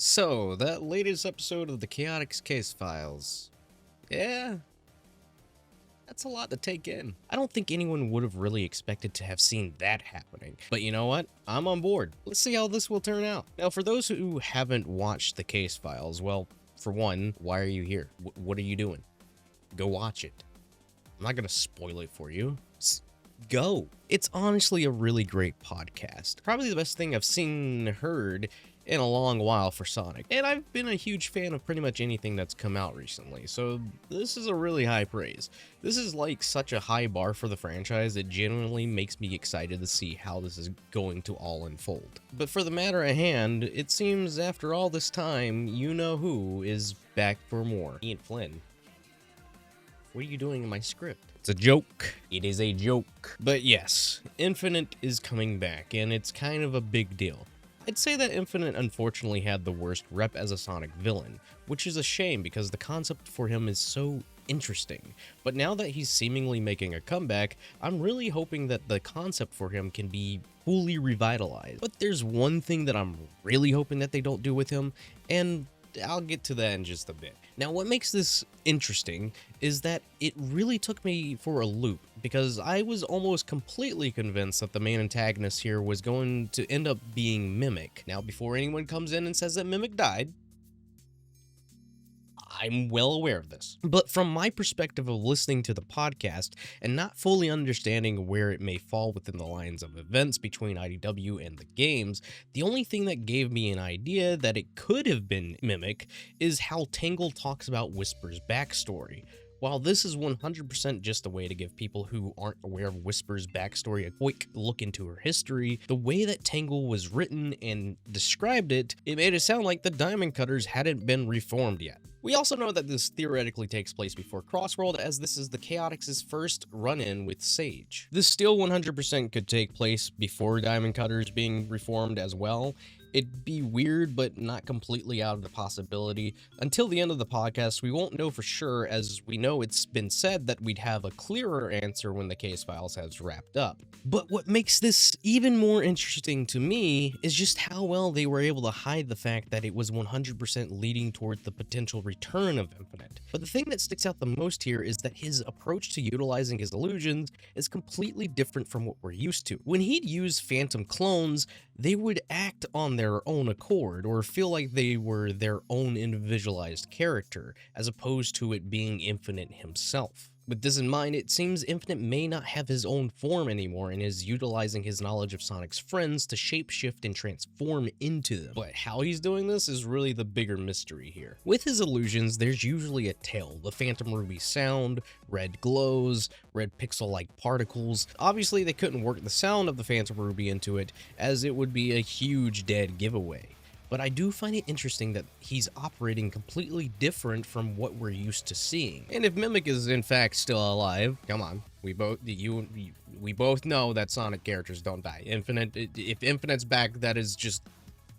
So, that latest episode of the Chaotix Casefiles. Yeah, that's a lot to take in. I don't think anyone would have really expected to have seen that happening. But you know what? I'm on board. Let's see how this will turn out. Now, for those who haven't watched the Casefiles, well, for one, why are you here? What are you doing? Go watch it. I'm not gonna spoil it for you. Go. It's honestly a really great podcast. Probably the best thing I've seen and heard in a long while for Sonic. And I've been a huge fan of pretty much anything that's come out recently, so this is a really high praise. This is like such a high bar for the franchise, it genuinely makes me excited to see how this is going to all unfold. But for the matter at hand, it seems after all this time, you-know-who is back for more. Ian Flynn. What are you doing in my script? It's a joke. It is a joke. But yes, Infinite is coming back, and it's kind of a big deal. I'd say that Infinite unfortunately had the worst rep as a Sonic villain, which is a shame because the concept for him is so interesting. But now that he's seemingly making a comeback, I'm really hoping that the concept for him can be fully revitalized. But there's one thing that I'm really hoping that they don't do with him, and I'll get to that in just a bit. Now, what makes this interesting is that it really took me for a loop, because I was almost completely convinced that the main antagonist here was going to end up being Mimic. Now, before anyone comes in and says that Mimic died, I'm well aware of this. But from my perspective of listening to the podcast and not fully understanding where it may fall within the lines of events between IDW and the games, the only thing that gave me an idea that it could have been Mimic is how Tangle talks about Whisper's backstory. While this is 100% just a way to give people who aren't aware of Whisper's backstory a quick look into her history, the way that Tangle was written and described it, it made it sound like the Diamond Cutters hadn't been reformed yet. We also know that this theoretically takes place before Crossworld, as this is the Chaotix's first run-in with Sage. This still 100% could take place before Diamond Cutters being reformed as well. It'd be weird, but not completely out of the possibility. Until the end of the podcast, we won't know for sure, as we know it's been said that we'd have a clearer answer when the case files has wrapped up. But what makes this even more interesting to me is just how well they were able to hide the fact that it was 100% leading toward the potential return of Infinite. But the thing that sticks out the most here is that his approach to utilizing his illusions is completely different from what we're used to. When he'd use phantom clones, they would act on their own accord or feel like they were their own individualized character, as opposed to it being Infinite himself. With this in mind, it seems Infinite may not have his own form anymore and is utilizing his knowledge of Sonic's friends to shapeshift and transform into them. But how he's doing this is really the bigger mystery here. With his illusions, there's usually a tail, the Phantom Ruby sound, red glows, red pixel-like particles. Obviously, they couldn't work the sound of the Phantom Ruby into it, as it would be a huge dead giveaway. But I do find it interesting that he's operating completely different from what we're used to seeing. And if Mimic is in fact still alive, come on, we both know that Sonic characters don't die. If Infinite's back, that is just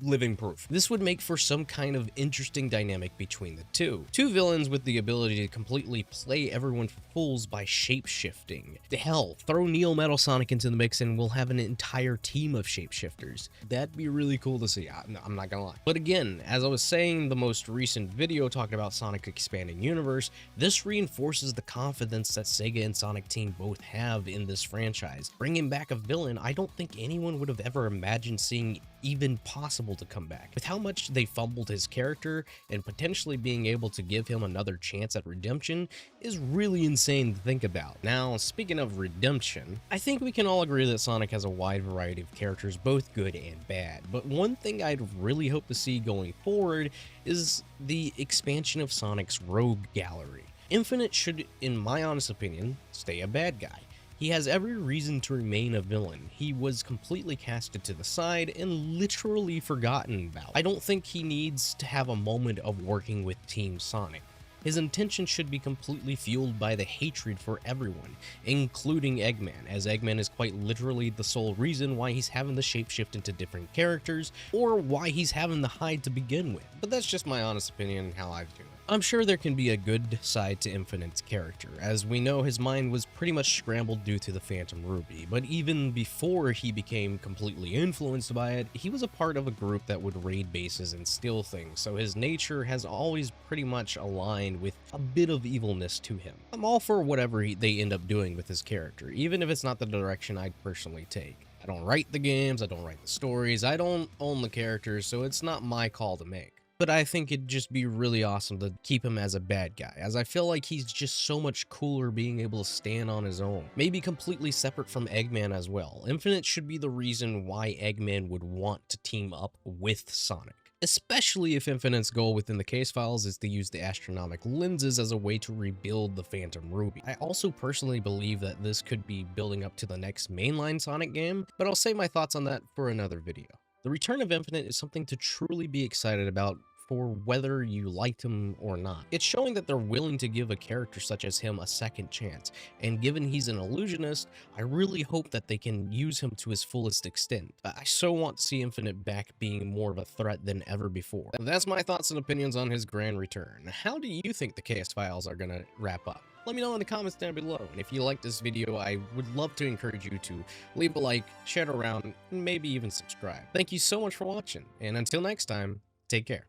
living proof. This would make for some kind of interesting dynamic between the two. Two villains with the ability to completely play everyone for fools by shape-shifting. Hell, throw Neo Metal Sonic into the mix and we'll have an entire team of shapeshifters. That'd be really cool to see, I'm not gonna lie. But again, as I was saying, the most recent video talking about Sonic expanding universe, this reinforces the confidence that Sega and Sonic Team both have in this franchise. Bringing back a villain I don't think anyone would have ever imagined seeing even possible to come back. With how much they fumbled his character, and potentially being able to give him another chance at redemption is really insane to think about. Now, speaking of redemption, I think we can all agree that Sonic has a wide variety of characters, both good and bad, but one thing I'd really hope to see going forward is the expansion of Sonic's rogue gallery. Infinite should, in my honest opinion, stay a bad guy. He has every reason to remain a villain. He was completely casted to the side and literally forgotten about. I don't think he needs to have a moment of working with Team Sonic. His intention should be completely fueled by the hatred for everyone, including Eggman, as Eggman is quite literally the sole reason why he's having the shapeshift into different characters, or why he's having the hide to begin with. But that's just my honest opinion and how I view it. I'm sure there can be a good side to Infinite's character, as we know his mind was pretty much scrambled due to the Phantom Ruby, but even before he became completely influenced by it, he was a part of a group that would raid bases and steal things, so his nature has always pretty much aligned with a bit of evilness to him. I'm all for whatever they end up doing with his character, even if it's not the direction I'd personally take. I don't write the games, I don't write the stories, I don't own the characters, so it's not my call to make. But I think it'd just be really awesome to keep him as a bad guy, as I feel like he's just so much cooler being able to stand on his own. Maybe completely separate from Eggman as well. Infinite should be the reason why Eggman would want to team up with Sonic. Especially if Infinite's goal within the case files is to use the astronomic lenses as a way to rebuild the Phantom Ruby. I also personally believe that this could be building up to the next mainline Sonic game, but I'll save my thoughts on that for another video. The return of Infinite is something to truly be excited about, for whether you liked him or not. It's showing that they're willing to give a character such as him a second chance, and given he's an illusionist, I really hope that they can use him to his fullest extent. I so want to see Infinite back being more of a threat than ever before. That's my thoughts and opinions on his grand return. How do you think the Case Files are gonna wrap up? Let me know in the comments down below, and if you like this video, I would love to encourage you to leave a like, share it around, and maybe even subscribe. Thank you so much for watching, and until next time, take care.